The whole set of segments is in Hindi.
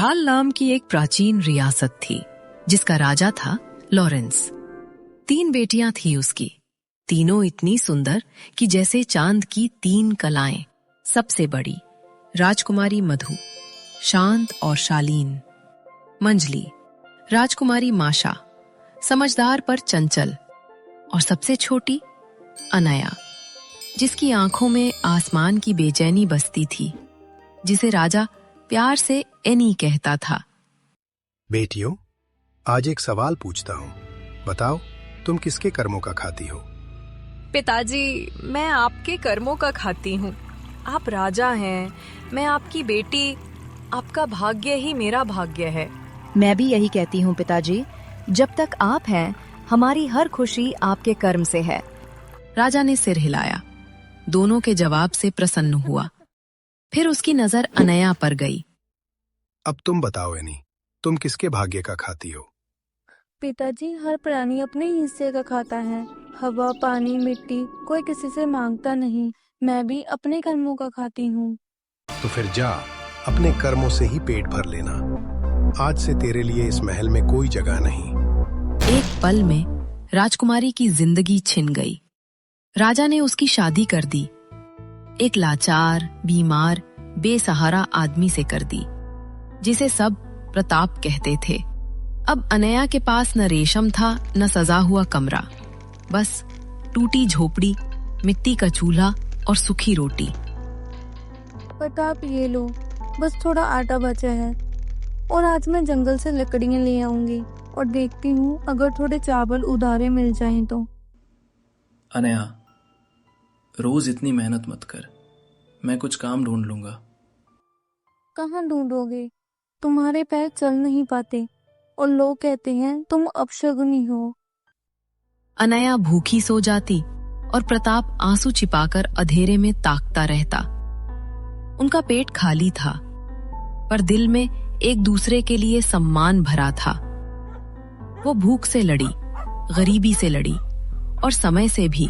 बंगाल नाम की एक प्राचीन रियासत थी जिसका राजा था लॉरेंस। 3 बेटियां थी उसकी, तीनों इतनी सुंदर कि जैसे चांद की 3 कलाएं। सबसे बड़ी राजकुमारी मधु, शांत और शालीन। मंजली राजकुमारी माशा, समझदार पर चंचल। और सबसे छोटी अनया, जिसकी आंखों में आसमान की बेचैनी बसती थी, जिसे राजा प्यार से एनी कहता था। बेटियों, आज एक सवाल पूछता हूँ, बताओ तुम किसके कर्मों का खाती हो? पिताजी, मैं आपके कर्मों का खाती हूँ। आप राजा हैं, मैं आपकी बेटी। आपका भाग्य ही मेरा भाग्य है। मैं भी यही कहती हूँ पिताजी, जब तक आप हैं हमारी हर खुशी आपके कर्म से है। राजा ने सिर हिलाया, दोनों के जवाब से प्रसन्न हुआ। फिर उसकी नजर अनया पर गई। अब तुम बताओ एनी, तुम किसके भाग्य का खाती हो? पिताजी, हर प्राणी अपने हिस्से का खाता है। हवा, पानी, मिट्टी, कोई किसी से मांगता नहीं। मैं भी अपने कर्मों का खाती हूँ। तो फिर जा, अपने कर्मों से ही पेट भर लेना। आज से तेरे लिए इस महल में कोई जगह नहीं। एक पल में राजकुमारी की जिंदगी छिन गई। राजा ने उसकी शादी कर दी, एक लाचार, बीमार, बेसहारा आदमी से कर दी, जिसे सब प्रताप कहते थे। अब अनया के पास न रेशम था, न सजा हुआ कमरा, बस टूटी झोपड़ी, मिट्टी का चूल्हा और सूखी रोटी। प्रताप, ये लो, बस थोड़ा आटा बचा है और आज मैं जंगल से लकड़ियाँ ले आऊंगी और देखती हूँ अगर थोड़े चावल उधारे मिल जाएं तो। अनया, रोज इतनी मेहनत मत कर, मैं कुछ काम ढूंढ लूंगा। कहाँ ढूंढोगे? तुम्हारे पैर चल नहीं पाते और लोग कहते हैं तुम अपशगुनी हो। अनया भूखी सो जाती और प्रताप आंसू छिपाकर अंधेरे में ताकता रहता। उनका पेट खाली था, पर दिल में एक दूसरे के लिए सम्मान भरा था। वो भूख से लड़ी, गरीबी से लड़ी और समय से भी,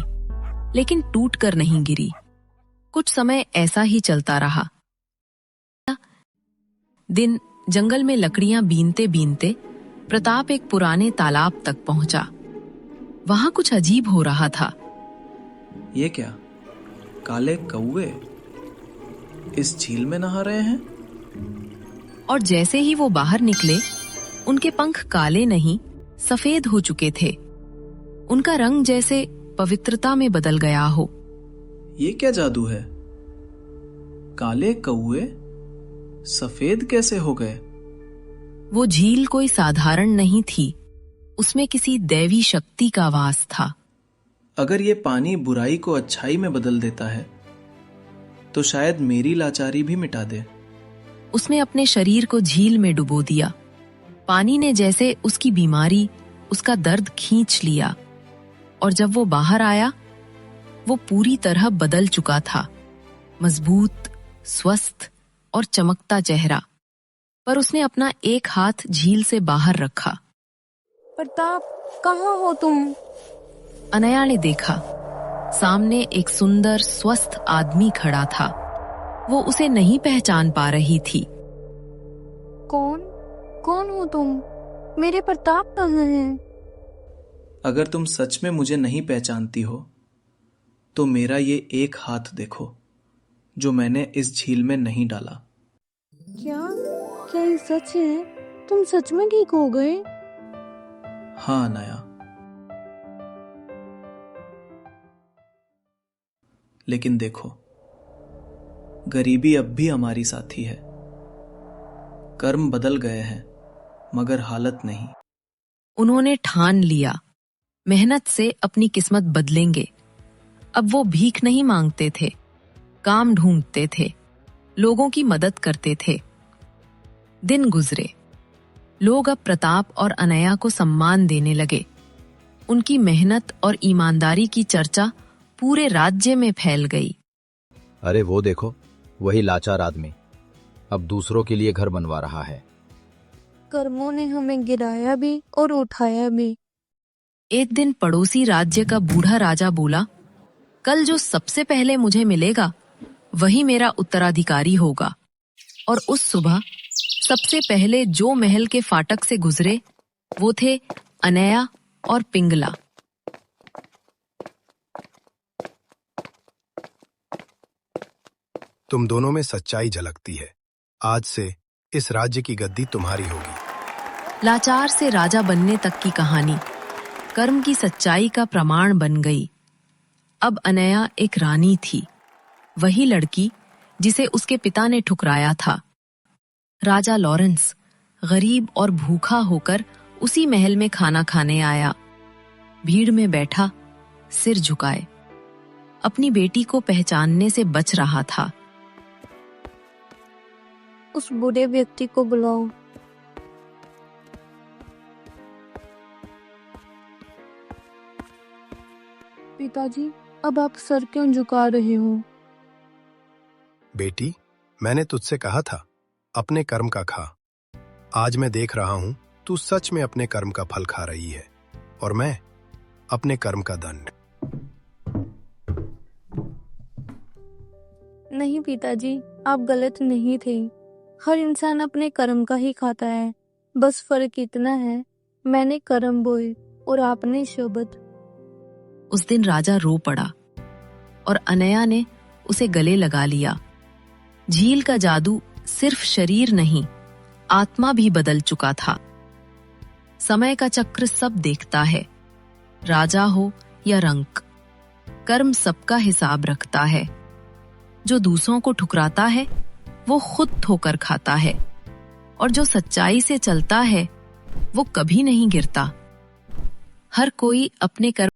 लेकिन टूट कर नहीं गिरी। कुछ समय ऐसा ही चलता रहा। दिन जंगल में लकड़ियां बीनते बीनते प्रताप एक पुराने तालाब तक पहुंचा। वहां कुछ अजीब हो रहा था। ये क्या? काले कौवे इस झील में नहा रहे हैं? और जैसे ही वो बाहर निकले, उनके पंख काले नहीं, सफेद हो चुके थे। उनका रंग जैसे पवित्रता में बदल गया हो। ये क्या जादू है? काले कौवे सफेद कैसे हो गए? वो झील कोई साधारण नहीं थी, उसमें किसी दैवी शक्ति का वास था। अगर ये पानी बुराई को अच्छाई में बदल देता है, तो शायद मेरी लाचारी भी मिटा दे। उसने अपने शरीर को झील में डुबो दिया। पानी ने जैसे उसकी बीमारी, उसका दर्द खींच लिया। और जब वो बाहर आया, वो पूरी तरह बदल चुका था। मजबूत, स्वस्थ और चमकता चेहरा। पर उसने अपना एक हाथ झील से बाहर रखा। प्रताप, कहाँ हो तुम? अनया ने देखा, सामने एक सुंदर स्वस्थ आदमी खड़ा था। वो उसे नहीं पहचान पा रही थी। कौन हो तुम? मेरे प्रताप कहाँ हैं? अगर तुम सच में मुझे नहीं पहचानती हो, तो मेरा ये एक हाथ देखो, जो मैंने इस झील में नहीं डाला। क्या ये सच है? तुम सच में ठीक हो गए? हाँ अनया, लेकिन देखो, गरीबी अब भी हमारी साथी है। कर्म बदल गए हैं, मगर हालत नहीं। उन्होंने ठान लिया, मेहनत से अपनी किस्मत बदलेंगे। अब वो भीख नहीं मांगते थे, काम ढूंढते थे, लोगों की मदद करते थे। दिन गुजरे, लोग अब प्रताप और अनया को सम्मान देने लगे। उनकी मेहनत और ईमानदारी की चर्चा पूरे राज्य में फैल गई। अरे वो देखो, वही लाचार आदमी अब दूसरों के लिए घर बनवा रहा है। कर्मों ने हमें गिराया भी और उठाया भी। एक दिन पड़ोसी राज्य का बूढ़ा राजा बोला, कल जो सबसे पहले मुझे मिलेगा वही मेरा उत्तराधिकारी होगा। और उस सुबह सबसे पहले जो महल के फाटक से गुजरे वो थे अनया और पिंगला। तुम दोनों में सच्चाई झलकती है। आज से इस राज्य की गद्दी तुम्हारी होगी। लाचार से राजा बनने तक की कहानी कर्म की सच्चाई का प्रमाण बन गई। अब अनया एक रानी थी, वही लड़की जिसे उसके पिता ने ठुकराया था। राजा लॉरेंस गरीब और भूखा होकर उसी महल में खाना खाने आया। भीड़ में बैठा, सिर झुकाए, अपनी बेटी को पहचानने से बच रहा था। उस बूढ़े व्यक्ति को बुलाओ। पिताजी, अब आप सर क्यों झुका रहे हो? बेटी, मैंने तुझसे कहा था अपने कर्म का खा। आज मैं देख रहा हूं तू सच में अपने कर्म का फल खा रही है और मैं अपने कर्म का दंड। नहीं पिताजी, आप गलत नहीं थे। हर इंसान अपने कर्म का ही खाता है। बस फर्क इतना है, मैंने कर्म बोए और आपने शब्द। उस दिन राजा रो पड़ा और अनया ने उसे गले लगा लिया। झील का जादू सिर्फ शरीर नहीं, आत्मा भी बदल चुका था। समय का चक्र सब देखता है, राजा हो या रंक, कर्म सबका हिसाब रखता है। जो दूसरों को ठुकराता है वो खुद ठोकर खाता है, और जो सच्चाई से चलता है वो कभी नहीं गिरता। हर कोई अपने कर्म